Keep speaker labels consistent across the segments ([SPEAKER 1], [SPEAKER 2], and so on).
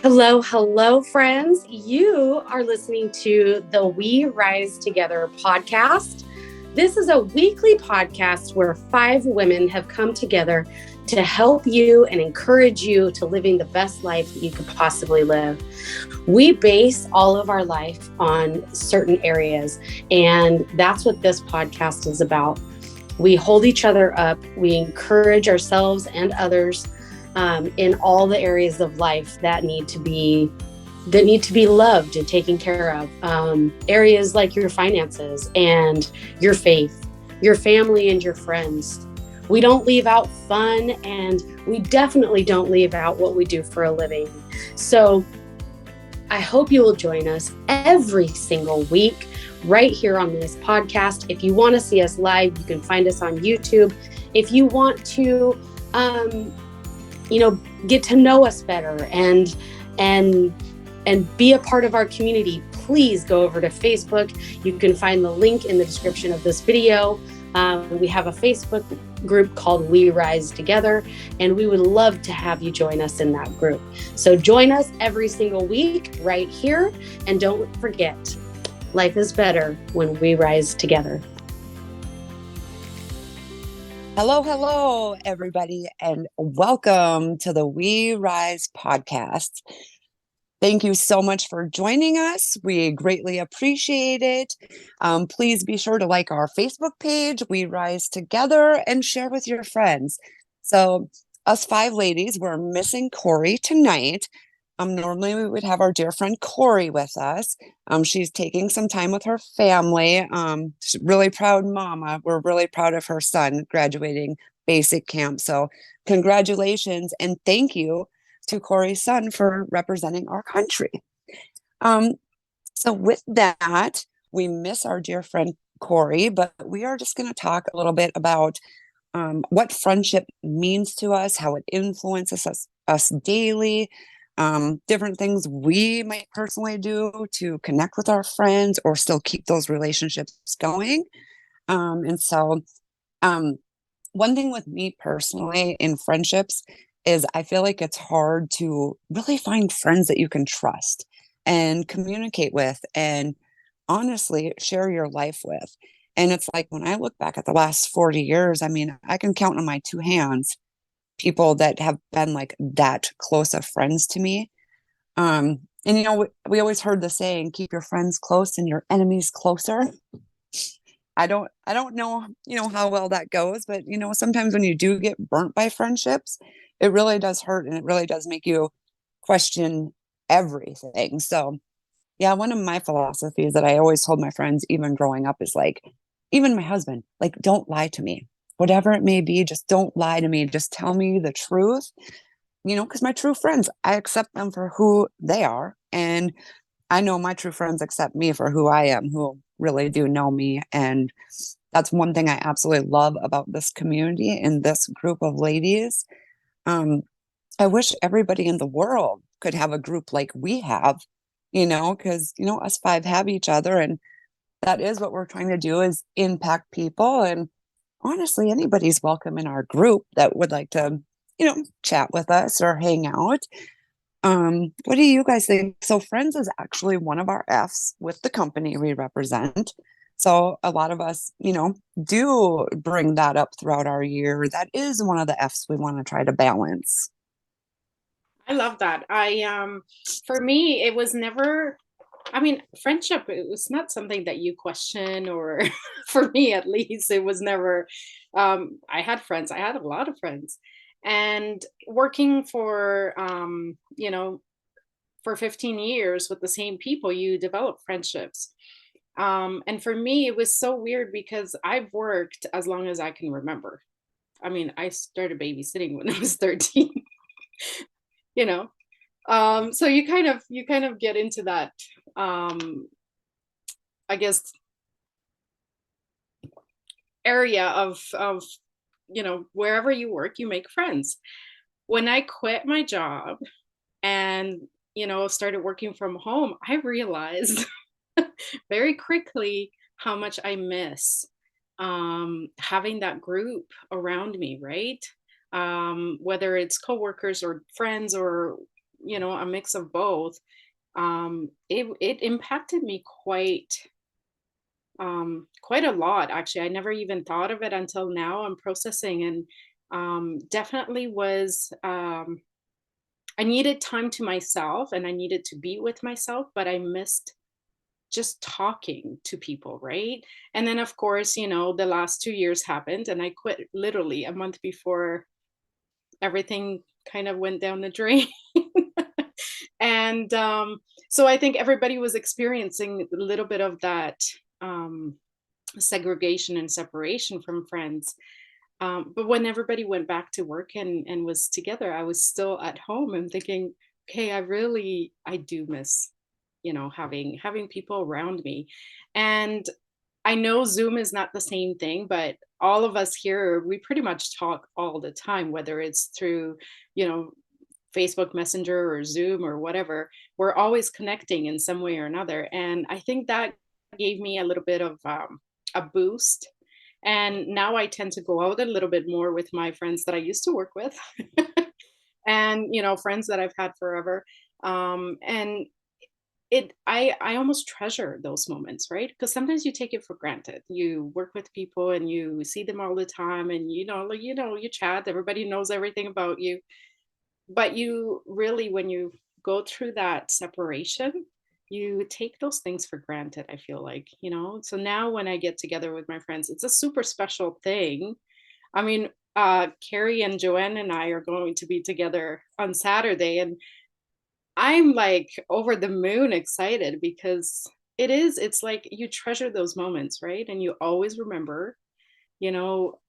[SPEAKER 1] Hello, hello, friends. You are listening to the We Rise Together podcast. This is a weekly podcast where 5 women have come together to help you and encourage you to living the best life that you could possibly live. We base all of our life on certain areas, and that's what this podcast is about. We hold each other up, we encourage ourselves and others in all the areas of life that need to be loved and taken care of. Areas like your finances and your faith, your family and your friends. We don't leave out fun, and we definitely don't leave out what we do for a living. So I hope you will join us every single week right here on this podcast. If you want to see us live, you can find us on YouTube. If you want to get to know us better and be a part of our community, please go over to Facebook. You can find the link in the description of this video. We have a Facebook group called We Rise Together, and we would love to have you join us in that group. So join us every single week right here, and don't forget, life is better when we rise together.
[SPEAKER 2] Hello, everybody, and welcome to the We Rise podcast. Thank you so much for joining us. We greatly appreciate it. Please be sure to like our Facebook page, We Rise Together, and share with your friends. So us 5 ladies, we're missing Corey tonight. Normally we would have our dear friend Corey with us. She's taking some time with her family. She's really proud mama. We're really proud of her son graduating basic camp. So congratulations and thank you to Corey's son for representing our country. So with that, we miss our dear friend Corey, but we are just going to talk a little bit about what friendship means to us, how it influences us daily, different things we might personally do to connect with our friends or still keep those relationships going. And so one thing with me personally in friendships is I feel like it's hard to really find friends that you can trust and communicate with and honestly share your life with. And it's like when I look back at the last 40 years, I mean, I can count on my 2 hands people that have been like that close of friends to me. And we always heard the saying, keep your friends close and your enemies closer. I don't know, how well that goes, but sometimes when you do get burnt by friendships, it really does hurt and it really does make you question everything. So yeah, one of my philosophies that I always told my friends, even growing up, is like, even my husband, like, don't lie to me. Whatever it may be, just don't lie to me. Just tell me the truth, because my true friends, I accept them for who they are. And I know my true friends accept me for who I am, who really do know me. And that's one thing I absolutely love about this community and this group of ladies. I wish everybody in the world could have a group like we have, because, us 5 have each other. And that is what we're trying to do, is impact people. And honestly, anybody's welcome in our group that would like to, chat with us or hang out. What do you guys think? So Friends is actually one of our F's with the company we represent. So a lot of us, do bring that up throughout our year. That is one of the F's we want to try to balance.
[SPEAKER 3] I love that. For me, it was never, I mean, friendship, it was not something that you question, or for me at least, it was never, I had friends, I had a lot of friends. And working for 15 years with the same people, you develop friendships. And for me, it was so weird because I've worked as long as I can remember. I mean, I started babysitting when I was 13, you know. So you kind of get into that, I guess, area of wherever you work, you make friends. When I quit my job and started working from home, I realized very quickly how much I miss having that group around me, right? Whether it's coworkers or friends or a mix of both. It impacted me quite a lot, actually. I never even thought of it until now. I'm processing, and definitely was. I needed time to myself, and I needed to be with myself, but I missed just talking to people, right? And then, of course, the last 2 years happened, and I quit literally a month before everything kind of went down the drain. And so I think everybody was experiencing a little bit of that segregation and separation from friends. But when everybody went back to work and was together, I was still at home and thinking, okay, I do miss, having people around me. And I know Zoom is not the same thing, but all of us here, we pretty much talk all the time, whether it's through, you know, Facebook Messenger or Zoom or whatever. We're always connecting in some way or another. And I think that gave me a little bit of a boost. And now I tend to go out a little bit more with my friends that I used to work with and, friends that I've had forever. And I almost treasure those moments, right? Because sometimes you take it for granted. You work with people and you see them all the time, and you chat, everybody knows everything about you. But you really, when you go through that separation, you take those things for granted, I feel like, so now when I get together with my friends, it's a super special thing. I mean, Carrie and Joanne and I are going to be together on Saturday, and I'm like over the moon excited because it's like you treasure those moments, right? And you always remember, you know,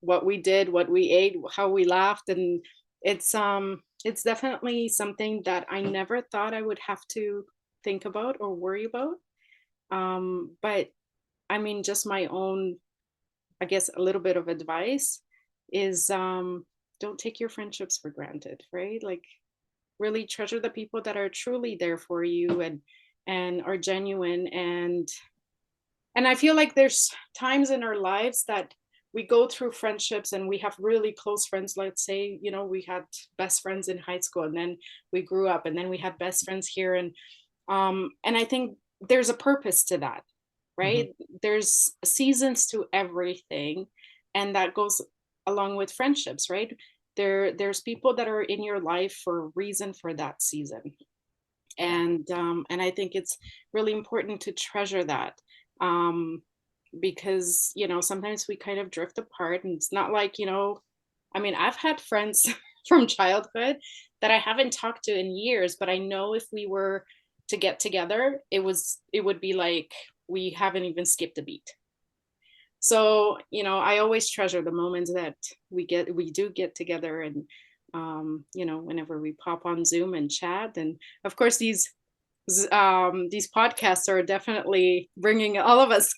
[SPEAKER 3] what we did, what we ate, how we laughed. And it's definitely something that I never thought I would have to think about or worry about. But I mean, just my own, I guess, a little bit of advice is don't take your friendships for granted, right? Like really treasure the people that are truly there for you and are genuine. And I feel like there's times in our lives that we go through friendships and we have really close friends. Let's say, we had best friends in high school, and then we grew up, and then we had best friends here. And I think there's a purpose to that, right? There's seasons to everything, and that goes along with friendships, right? There's people that are in your life for a reason for that season. And I think it's really important to treasure that. Because sometimes we kind of drift apart, and it's not like, I mean, I've had friends from childhood that I haven't talked to in years, but I know if we were to get together, it would be like we haven't even skipped a beat. So I always treasure the moments that we do get together, and whenever we pop on Zoom and chat. And of course, these podcasts are definitely bringing all of us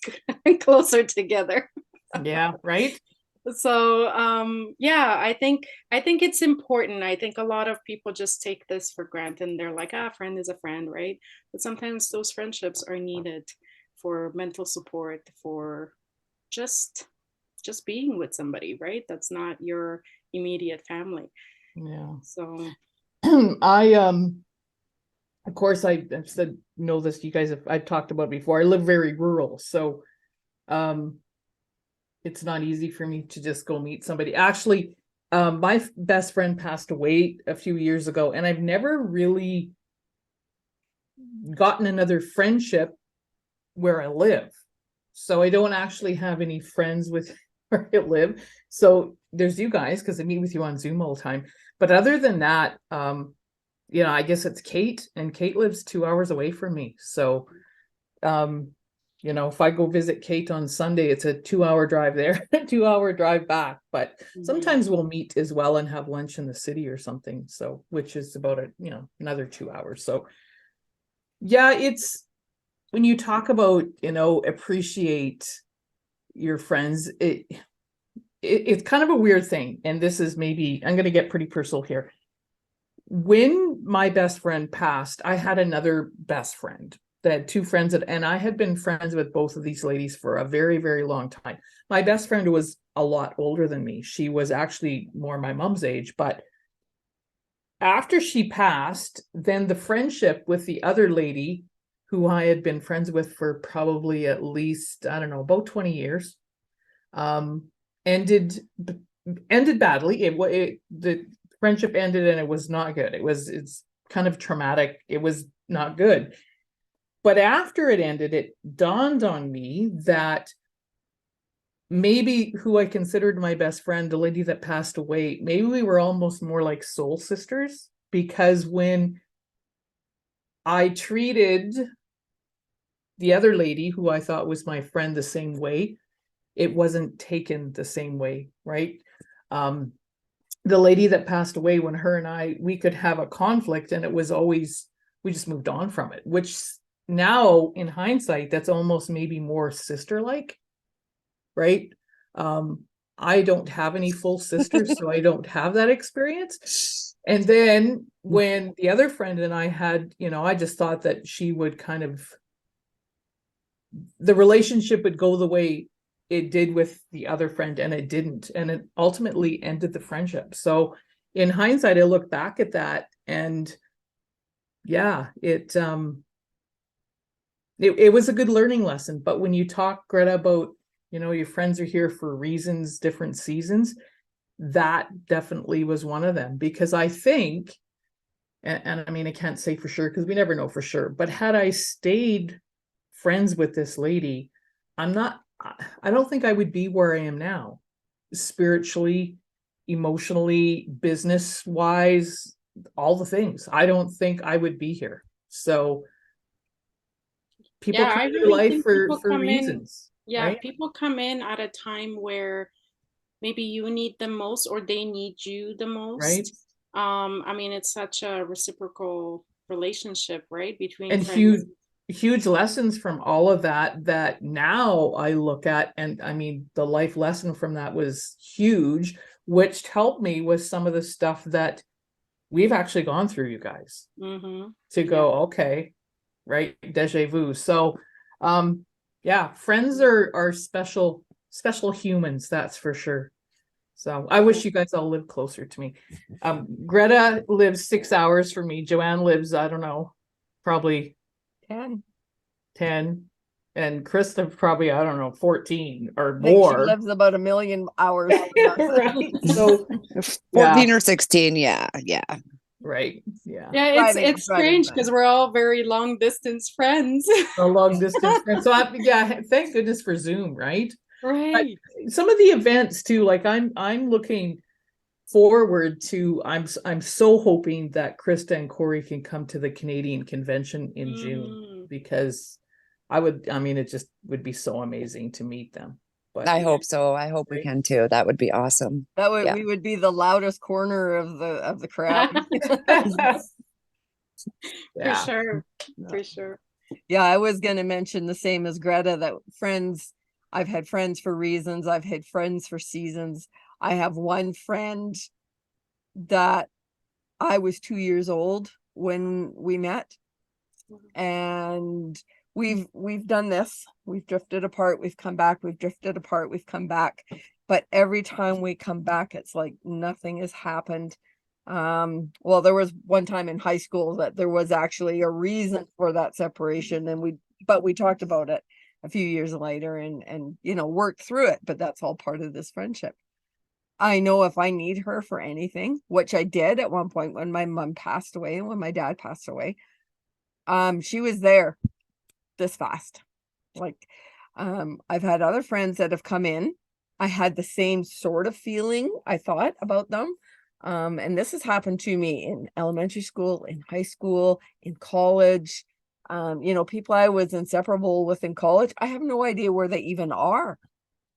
[SPEAKER 3] closer together.
[SPEAKER 4] Yeah, right.
[SPEAKER 3] So yeah, I think it's important. I think a lot of people just take this for granted, and they're like, friend is a friend, right? But sometimes those friendships are needed for mental support, for just being with somebody, right? That's not your immediate family.
[SPEAKER 4] Yeah.
[SPEAKER 3] So
[SPEAKER 4] I of course I've said know this, you guys I've talked about before. I live very rural, so it's not easy for me to just go meet somebody. Actually, my best friend passed away a few years ago, and I've never really gotten another friendship where I live. So I don't actually have any friends with where I live. So there's you guys, because I meet with you on Zoom all the time. But other than that, I guess it's Kate, and Kate lives 2 hours away from me. So, if I go visit Kate on Sunday, it's a 2 hour drive there, 2 hour drive back. But sometimes we'll meet as well and have lunch in the city or something. So, which is about another 2 hours. So yeah, it's when you talk about, appreciate your friends, it's kind of a weird thing. And this is maybe, I'm going to get pretty personal here. When my best friend passed, I had another best friend that had two friends and I had been friends with both of these ladies for a very, very long time. My best friend was a lot older than me. She was actually more my mom's age, but after she passed, then the friendship with the other lady who I had been friends with for probably at least, I don't know, about 20 years, ended badly. The friendship ended and it was not good. It's kind of traumatic. It was not good. But after it ended, it dawned on me that maybe who I considered my best friend, the lady that passed away, maybe we were almost more like soul sisters, because when I treated the other lady who I thought was my friend the same way, it wasn't taken the same way, right? The lady that passed away, when her and we could have a conflict and it was always, we just moved on from it, which now in hindsight, that's almost maybe more sister-like, right? I don't have any full sisters, so I don't have that experience. And then when the other friend and I had, I just thought that she would the relationship would go the way it did with the other friend, and it didn't. And it ultimately ended the friendship. So in hindsight, I look back at that and yeah, it was a good learning lesson. But when you talk, Greta, about, your friends are here for reasons, different seasons, that definitely was one of them. Because I think, and I mean, I can't say for sure because we never know for sure, but had I stayed friends with this lady, I don't think I would be where I am now, spiritually, emotionally, business wise, all the things. I don't think I would be here. So people
[SPEAKER 3] I
[SPEAKER 4] come to your
[SPEAKER 3] really
[SPEAKER 4] life
[SPEAKER 3] think
[SPEAKER 4] for
[SPEAKER 3] people come
[SPEAKER 4] reasons.
[SPEAKER 3] in.
[SPEAKER 4] Right?
[SPEAKER 3] People come in at a time where maybe you need them most or they need you the
[SPEAKER 4] Right.
[SPEAKER 3] most. I mean, it's such a reciprocal relationship, right? Between
[SPEAKER 4] And
[SPEAKER 3] friends.
[SPEAKER 4] huge lessons from all of that now I look at, and I mean, the life lesson from that was huge, which helped me with some of the stuff that we've actually gone through, you guys, to go, okay, right, deja vu. So yeah, friends are special humans, that's for sure. So I wish you guys all lived closer to me. Greta lives 6 hours from me. Joanne lives, I don't know, probably 10, and Krista probably, I don't know, 14 or
[SPEAKER 5] I think she
[SPEAKER 4] more.
[SPEAKER 5] lives about 1,000,000 hours from us.
[SPEAKER 4] Right. So
[SPEAKER 2] 14 or 16. Yeah.
[SPEAKER 4] right. Yeah.
[SPEAKER 3] Yeah, it's strange because we're all very long distance friends.
[SPEAKER 4] A long distance friend. So thank goodness for Zoom, right?
[SPEAKER 3] Right.
[SPEAKER 4] But some of the events too, like I'm looking forward to, I'm so hoping that Krista and Corey can come to the Canadian convention in June, because it just would be so amazing to meet them. But
[SPEAKER 2] I hope so. I hope we can too. That would be awesome.
[SPEAKER 5] That way we would be the loudest corner of the crowd.
[SPEAKER 3] For sure. For sure.
[SPEAKER 5] Yeah, I was going to mention the same as Greta, that I've had friends for reasons. I've had friends for seasons. I have one friend that I was 2 years old when we met, and we've done this. We've drifted apart. We've come back. We've drifted apart. We've come back. But every time we come back, it's like nothing has happened. Well, there was one time in high school that there was actually a reason for that separation, and we talked about it a few years later and worked through it. But that's all part of this friendship. I know if I need her for anything, which I did at one point when my mom passed away and when my dad passed away, she was there this fast. Like, I've had other friends that have come in. I had the same sort of feeling, I thought, about them. And this has happened to me in elementary school, in high school, in college. People I was inseparable with in college, I have no idea where they even are.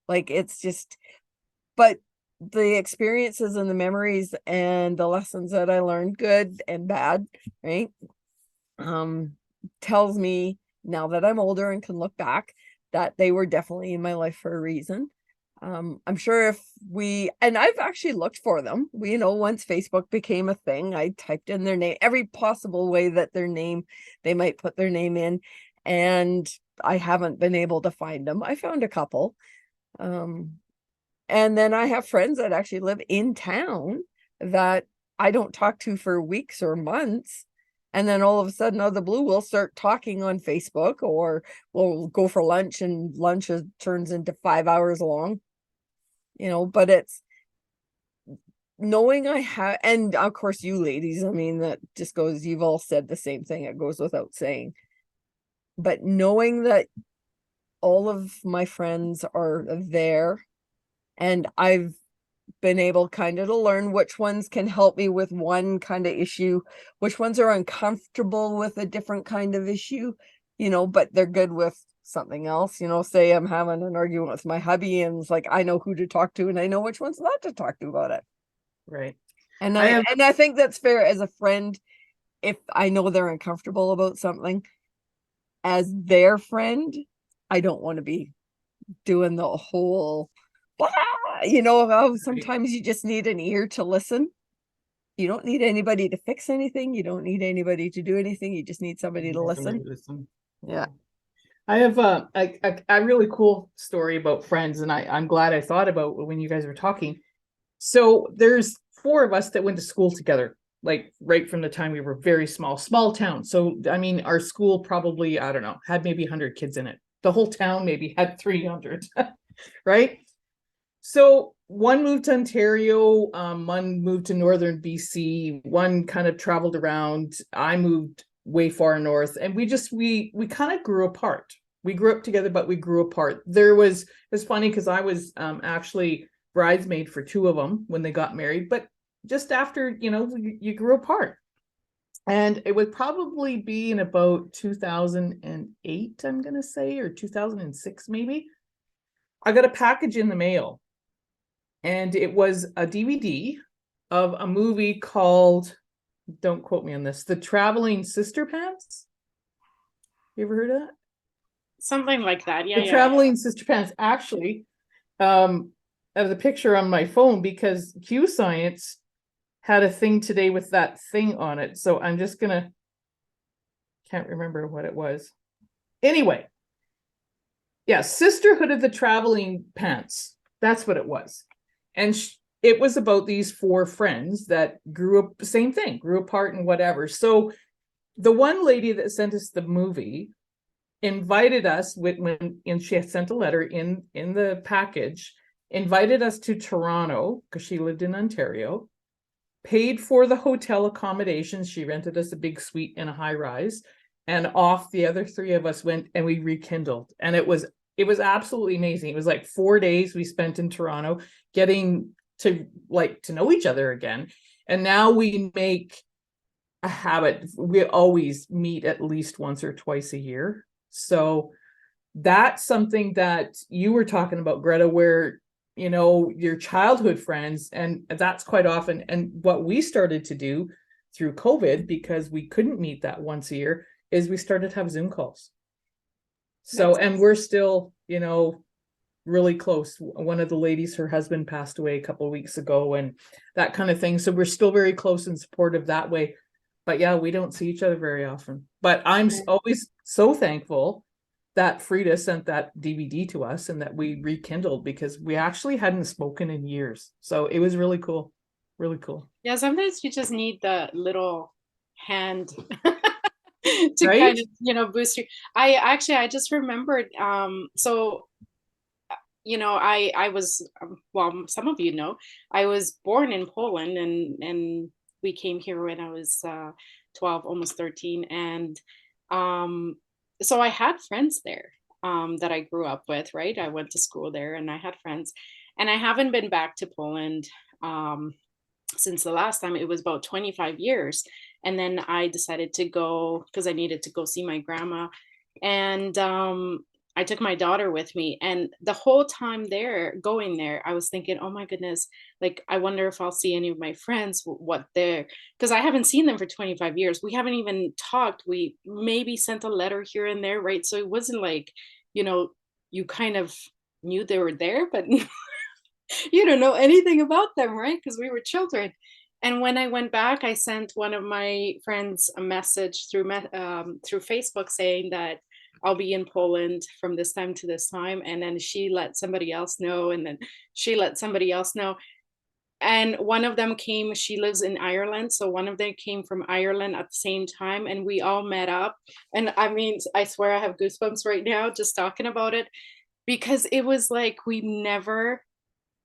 [SPEAKER 5] Like, it's just, but the experiences and the memories and the lessons that I learned, good and bad, right? Tells me now that I'm older and can look back that they were definitely in my life for a reason. I'm sure and I've actually looked for them. Once Facebook became a thing, I typed in their name, every possible way that they might put their name in, and I haven't been able to find them. I found a couple. And then I have friends that actually live in town that I don't talk to for weeks or months. And then all of a sudden, out of the blue, we'll start talking on Facebook, or we'll go for lunch, and turns into 5 hours long, but it's knowing I have, and of course you ladies, I mean, that just goes, you've all said the same thing. It goes without saying, but knowing that all of my friends are there, and I've been able kind of to learn which ones can help me with one kind of issue, which ones are uncomfortable with a different kind of issue, but they're good with something else. Say I'm having an argument with my hubby, and it's like, I know who to talk to, and I know which ones not to talk to about it.
[SPEAKER 4] Right.
[SPEAKER 5] And I think that's fair as a friend. If I know they're uncomfortable about something, as their friend, I don't want to be doing the whole, how sometimes you just need an ear to listen. You don't need anybody to fix anything. You don't need anybody to do anything. You just need somebody to listen. Yeah.
[SPEAKER 4] I have a really cool story about friends, and I'm glad I thought about when you guys were talking. So there's 4 of us that went to school together, like right from the time we were very small town. So, I mean, our school probably, I don't know, had maybe 100 kids in it. The whole town maybe had 300, right? So one moved to Ontario, one moved to northern BC, one kind of traveled around. I moved way far north, and we kind of grew apart. We grew up together, but we grew apart. It's funny because I was actually bridesmaid for 2 of them when they got married, but just after, you grew apart. And it would probably be in about 2008, I'm going to say, or 2006, maybe. I got a package in the mail, and it was a DVD of a movie called, don't quote me on this, The Traveling Sister Pants. You ever heard of that?
[SPEAKER 3] Something like that. Yeah.
[SPEAKER 4] The Traveling Sister Pants. Actually, I have the picture on my phone because Q Science had a thing today with that thing on it. So I'm just can't remember what it was. Anyway, yeah, Sisterhood of the Traveling Pants. That's what it was. And it was about these 4 friends that grew up, same thing, grew apart and whatever. So the one lady that sent us the movie invited us and she had sent a letter in the package, invited us to Toronto because she lived in Ontario, paid for the hotel accommodations. She rented us a big suite in a high rise, and off the other 3 of us went, and we rekindled. And it was absolutely amazing. It was like 4 days we spent in Toronto getting to know each other again. And now we make a habit. We always meet at least once or twice a year. So that's something that you were talking about, Greta, where, your childhood friends, and that's quite often. And what we started to do through COVID, because we couldn't meet that once a year, is we started to have Zoom calls. So, and we're still, really close. One of the ladies, her husband passed away a couple of weeks ago, and that kind of thing. So we're still very close and supportive that way. But yeah, we don't see each other very often. But I'm always so thankful that Frida sent that DVD to us and that we rekindled, because we actually hadn't spoken in years. So it was really cool. Really cool.
[SPEAKER 3] Yeah, sometimes you just need the little hand to
[SPEAKER 4] Right?
[SPEAKER 3] kind of, boost you. I just remembered, I was, well, some of I was born in Poland, and we came here when I was 12, almost 13. And so I had friends there that I grew up with, right? I went to school there and I had friends. And I haven't been back to Poland since the last time. It was about 25 years. And then I decided to go because I needed to go see my grandma. And I took my daughter with me, and the whole time going there, I was thinking, oh my goodness, like, I wonder if I'll see any of my friends, because I haven't seen them for 25 years. We haven't even talked. We maybe sent a letter here and there, right? So it wasn't like, you kind of knew they were there, but you don't know anything about them, right? Because we were children. And when I went back, I sent one of my friends a message through Facebook saying that I'll be in Poland from this time to this time. And then she let somebody else know. And then she let somebody else know. and one of them came, she lives in Ireland, so one of them came from Ireland at the same time, and we all met up. And I mean, I swear I have goosebumps right now just talking about it, because it was like we never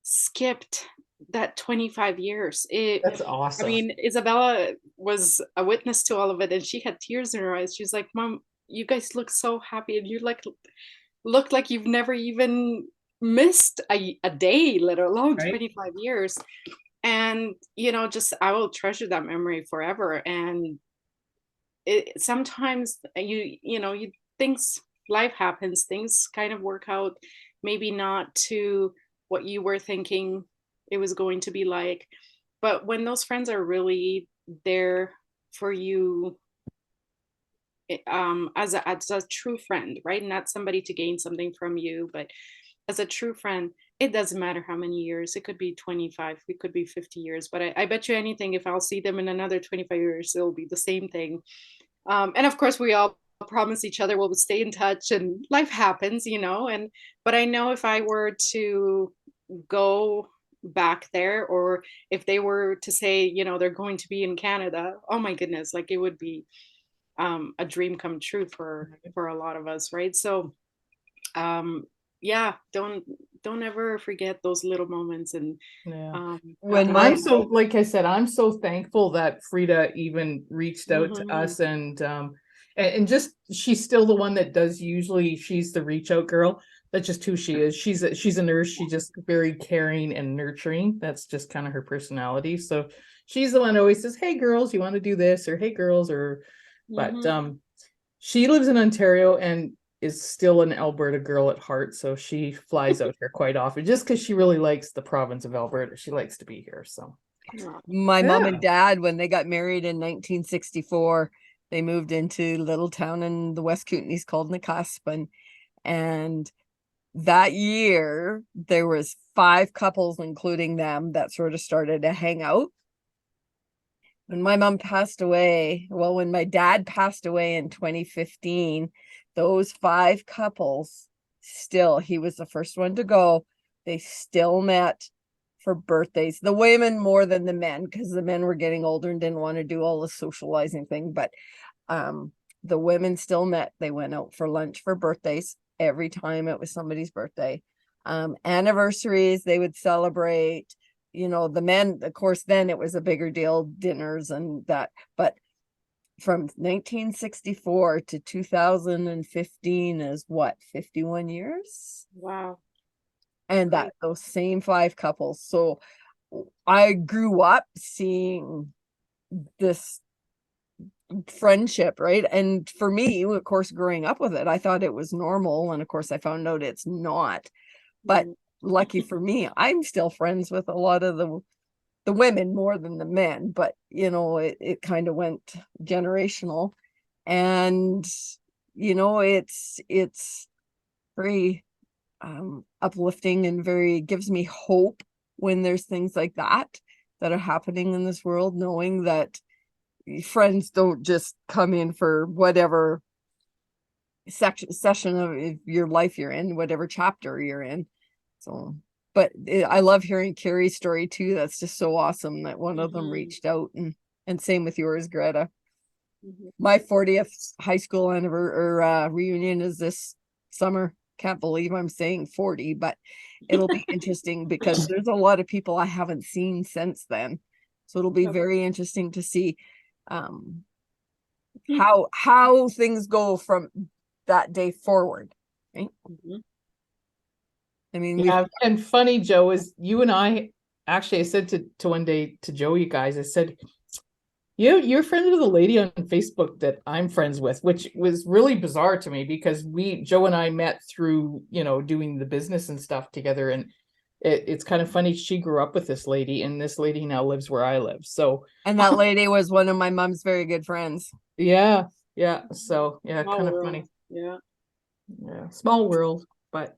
[SPEAKER 3] skipped that 25 years.
[SPEAKER 4] That's
[SPEAKER 3] I
[SPEAKER 4] awesome.
[SPEAKER 3] mean, Isabella was a witness to all of it, and she had tears in her eyes. She's like, Mom, you guys look so happy, and you like look like you've never even missed a day, let alone
[SPEAKER 4] Right.
[SPEAKER 3] 25 years. And just I will treasure that memory forever. And sometimes you things, life happens, things kind of work out, maybe not to what you were thinking it was going to be like, but when those friends are really there for you, as a true friend, right? Not somebody to gain something from you, but as a true friend, it doesn't matter how many years. It could be 25, it could be 50 years, but I bet you anything, if I'll see them in another 25 years, it'll be the same thing. And of course, we all promise each other we'll stay in touch, and life happens, and but I know if I were to go back there, or if they were to say, they're going to be in Canada, oh my goodness, like it would be a dream come true for a lot of us, right? So yeah, don't ever forget those little moments. And
[SPEAKER 4] Yeah.
[SPEAKER 5] When
[SPEAKER 3] have a
[SPEAKER 5] my
[SPEAKER 4] I'm
[SPEAKER 3] good
[SPEAKER 4] so,
[SPEAKER 3] night.
[SPEAKER 4] like I said, I'm so thankful that Frida even reached out to
[SPEAKER 3] Mhm.
[SPEAKER 4] us, and just, she's still the one that does, usually she's the reach out girl. That's just who she is. She's a nurse. She's just very caring and nurturing. That's just kind of her personality. So she's the one who always says, "Hey girls, you want to do this?" or "Hey girls," or but
[SPEAKER 3] Mhm.
[SPEAKER 4] she lives in Ontario and is still an Alberta girl at heart, so she flies out here quite often just because she really likes the province of Alberta. She likes to be here. So
[SPEAKER 3] Aw.
[SPEAKER 5] mom
[SPEAKER 4] yeah.
[SPEAKER 5] and dad, when they got married in 1964, they moved into a little town in the West Kootenays called Nakusp, and that year there was 5 couples, including them, that sort of started to hang out. When my mom passed away, well, when my dad passed away in 2015, those 5 couples still, he was the first one to go. They still met for birthdays. The women more than the men, because the men were getting older and didn't want to do all the socializing thing. But the women still met. They went out for lunch for birthdays every time it was somebody's birthday. Anniversaries, they would celebrate. The men, of course, then it was a bigger deal, dinners and that. But from 1964 to 2015 is what, 51 years?
[SPEAKER 3] Wow.
[SPEAKER 5] And
[SPEAKER 3] Great.
[SPEAKER 5] that those same 5 couples. So I grew up seeing this friendship, right? And for me, of course, growing up with it, I thought it was normal, and of course I found out it's not. But
[SPEAKER 3] Mhm.
[SPEAKER 5] lucky for me, I'm still friends with a lot of the women more than the men, but it kind of went generational. And it's very uplifting, and very gives me hope when there's things like that are happening in this world, knowing that friends don't just come in for whatever session of your life you're in, whatever chapter you're in. So, but I love hearing Carrie's story too. That's just so awesome that one of them
[SPEAKER 3] Mhm.
[SPEAKER 5] reached out, and same with yours, Greta.
[SPEAKER 3] Mhm.
[SPEAKER 5] My 40th high school reunion is this summer. Can't believe I'm saying 40, but it'll be interesting because there's a lot of people I haven't seen since then. So it'll be
[SPEAKER 3] Yep.
[SPEAKER 5] very interesting to see um how things go from that day forward, right?
[SPEAKER 3] Mhm.
[SPEAKER 5] I mean, we've
[SPEAKER 4] Yeah, and funny, Joe, is you and I actually, I said to one day to Joe, you guys, I said, you're friends with a lady on Facebook that I'm friends with, which was really bizarre to me because Joe and I met through, doing the business and stuff together. And it's kind of funny. She grew up with this lady, and this lady now lives where I live. So
[SPEAKER 5] and that lady was one of my mom's very good friends.
[SPEAKER 4] yeah, yeah. So yeah,
[SPEAKER 3] Small
[SPEAKER 4] kind of
[SPEAKER 3] world.
[SPEAKER 4] funny.
[SPEAKER 3] Yeah.
[SPEAKER 4] Yeah, small world, but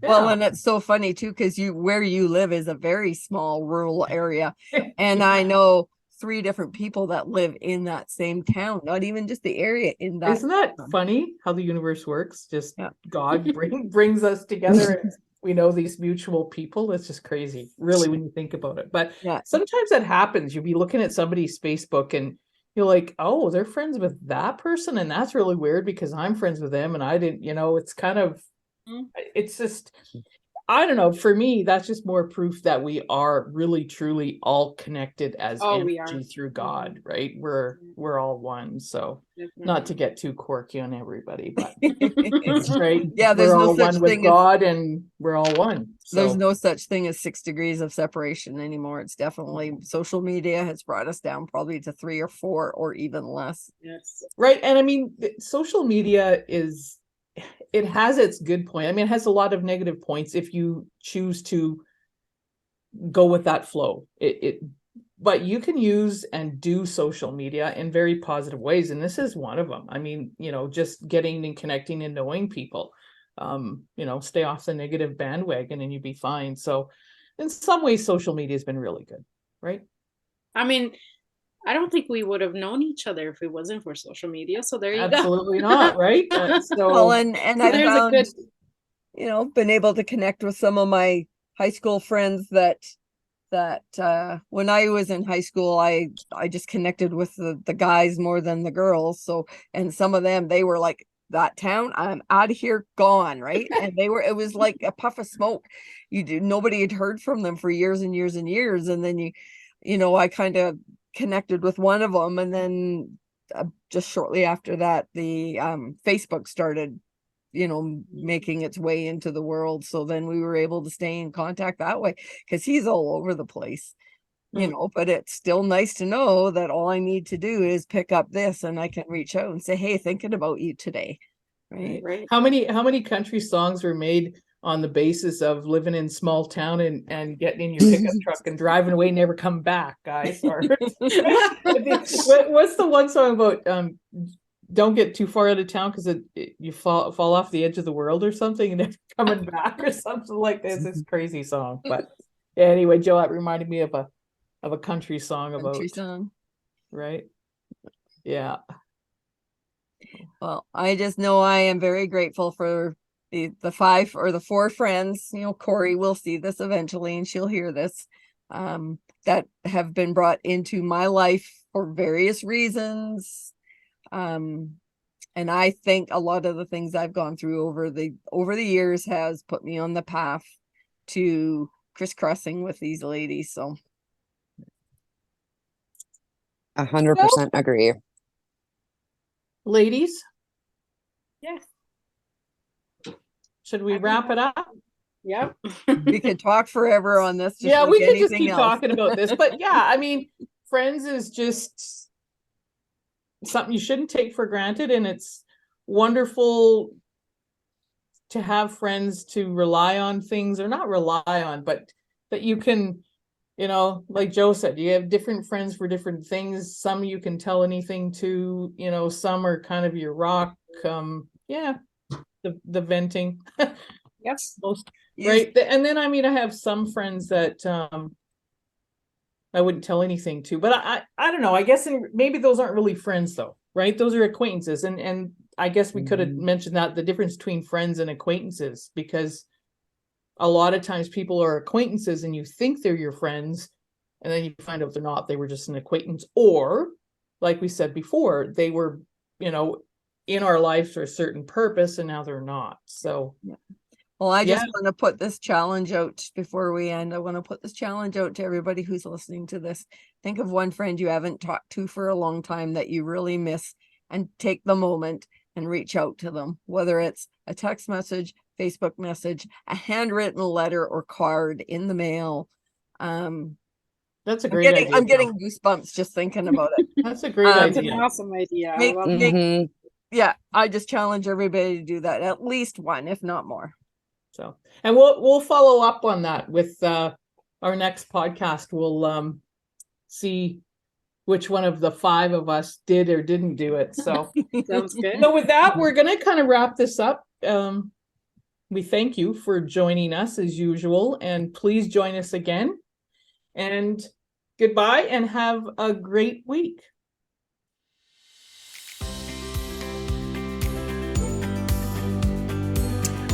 [SPEAKER 5] Well,
[SPEAKER 4] yeah.
[SPEAKER 5] and it's so funny too, because where you live is a very small rural area. And
[SPEAKER 4] Yeah.
[SPEAKER 5] I know 3 different people that live in that same town, not even just the area in that
[SPEAKER 4] Isn't that
[SPEAKER 5] town.
[SPEAKER 4] funny how the universe works? Just
[SPEAKER 5] Yeah.
[SPEAKER 4] God brings us together. we know these mutual people. It's just crazy, really, when you think about it. But
[SPEAKER 5] Yeah.
[SPEAKER 4] sometimes that happens. You'll be looking at somebody's Facebook and you're like, oh, they're friends with that person. And that's really weird because I'm friends with them. And I didn't, it's kind of, it's just, I don't know. For me, that's just more proof that we are really, truly all connected as
[SPEAKER 3] We are.
[SPEAKER 4] energy through God, right? We're all one. So
[SPEAKER 3] Definitely.
[SPEAKER 4] not to get too quirky on everybody, but
[SPEAKER 5] It's-
[SPEAKER 4] right.
[SPEAKER 5] Yeah, there's
[SPEAKER 4] we're
[SPEAKER 5] no
[SPEAKER 4] all
[SPEAKER 5] such
[SPEAKER 4] one with
[SPEAKER 5] thing as
[SPEAKER 4] God, and we're all one.
[SPEAKER 5] there's
[SPEAKER 4] So
[SPEAKER 5] no such thing as 6 degrees of separation anymore. It's definitely social media has brought us down probably to 3 or 4 or even less.
[SPEAKER 3] Yes.
[SPEAKER 4] right. And I mean, social media it has its good point. I mean, it has a lot of negative points if you choose to go with that flow. But you can use and do social media in very positive ways, and this is one of them. I mean, just getting and connecting and knowing people. Stay off the negative bandwagon and you'd be fine. So in some ways, social media has been really good, right?
[SPEAKER 3] I mean, I don't think we would have known each other if it wasn't for social media. So there you go.
[SPEAKER 4] Absolutely not, right?
[SPEAKER 5] Well, and
[SPEAKER 3] So
[SPEAKER 5] I
[SPEAKER 3] there's a
[SPEAKER 5] found,
[SPEAKER 3] good,
[SPEAKER 5] been able to connect with some of my high school friends that when I was in high school, I just connected with the guys more than the girls. So, and some of them, they were like, that town, I'm out of here, gone, right? And it was like a puff of smoke. Nobody had heard from them for years and years and years. And then I kind of connected with one of them, and then just shortly after that, the Facebook started making its way into the world. So then we were able to stay in contact that way, because he's all over the place, but it's still nice to know that all I need to do is pick up this and I can reach out and say, hey, thinking about you today.
[SPEAKER 3] right.
[SPEAKER 4] How many country songs were made on the basis of living in small town and getting in your pickup truck and driving away, never come back, guys? Or what's the one song about don't get too far out of town because you fall off the edge of the world or something and never coming back or something like this? It's crazy song. But anyway, Joe, that reminded me of a country song
[SPEAKER 5] Country song.
[SPEAKER 4] right? Yeah.
[SPEAKER 5] Well, I just know I am very grateful for the 5 or the 4 friends. Corey will see this eventually and she'll hear this, that have been brought into my life for various reasons. And I think a lot of the things I've gone through over the years has put me on the path to crisscrossing with these ladies. So
[SPEAKER 2] 100% agree.
[SPEAKER 4] Ladies,
[SPEAKER 3] Yes.
[SPEAKER 4] should we wrap it up?
[SPEAKER 3] Yep.
[SPEAKER 5] we could talk forever on this.
[SPEAKER 4] Yeah,
[SPEAKER 5] like
[SPEAKER 4] we could just
[SPEAKER 5] anything
[SPEAKER 4] keep
[SPEAKER 5] else.
[SPEAKER 4] talking about this. But yeah, I mean, friends is just something you shouldn't take for granted, and it's wonderful to have friends to rely on things, or not rely on, but that you can, like Joe said, you have different friends for different things. Some you can tell anything to, some are kind of your rock. Yeah, the venting.
[SPEAKER 3] Yes.
[SPEAKER 4] Most right. And then I mean, I have some friends that I wouldn't tell anything to, but I don't know. I guess maybe those aren't really friends though, right? Those are acquaintances, and I guess we could have mentioned that the difference between friends and acquaintances, because a lot of times people are acquaintances and you think they're your friends, and then you find out they're not. They were just an acquaintance, or like we said before, they were, in our lives for a certain purpose, and now they're not. So
[SPEAKER 5] yeah. Well, I just want to put this challenge out before we end. I want to put this challenge out to everybody who's listening to this. Think of one friend you haven't talked to for a long time that you really miss, and take the moment and reach out to them, whether it's a text message, Facebook message, a handwritten letter or card in the mail.
[SPEAKER 4] That's a great idea.
[SPEAKER 5] I'm getting goosebumps just thinking about it.
[SPEAKER 4] That's a great
[SPEAKER 3] That's
[SPEAKER 4] idea.
[SPEAKER 3] an awesome idea. I love
[SPEAKER 2] Mhm.
[SPEAKER 5] Yeah, I just challenge everybody to do that, at least one, if not more.
[SPEAKER 4] So, and we'll follow up on that with our next podcast. We'll see which one of the 5 of us did or didn't do it. So
[SPEAKER 3] Sounds good.
[SPEAKER 4] So with that, we're going to kind of wrap this up. We thank you for joining us as usual, and please join us again. And goodbye, and have a great week.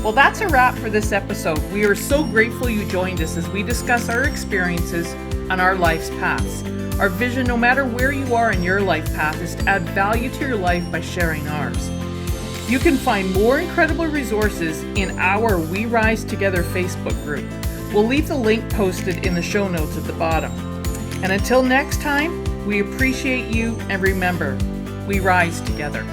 [SPEAKER 4] Well, that's a wrap for this episode. We are so grateful you joined us as we discuss our experiences on our life's paths. Our vision, no matter where you are in your life path, is to add value to your life by sharing ours. You can find more incredible resources in our We Rise Together Facebook group. We'll leave the link posted in the show notes at the bottom. And until next time, we appreciate you, and remember, we rise together.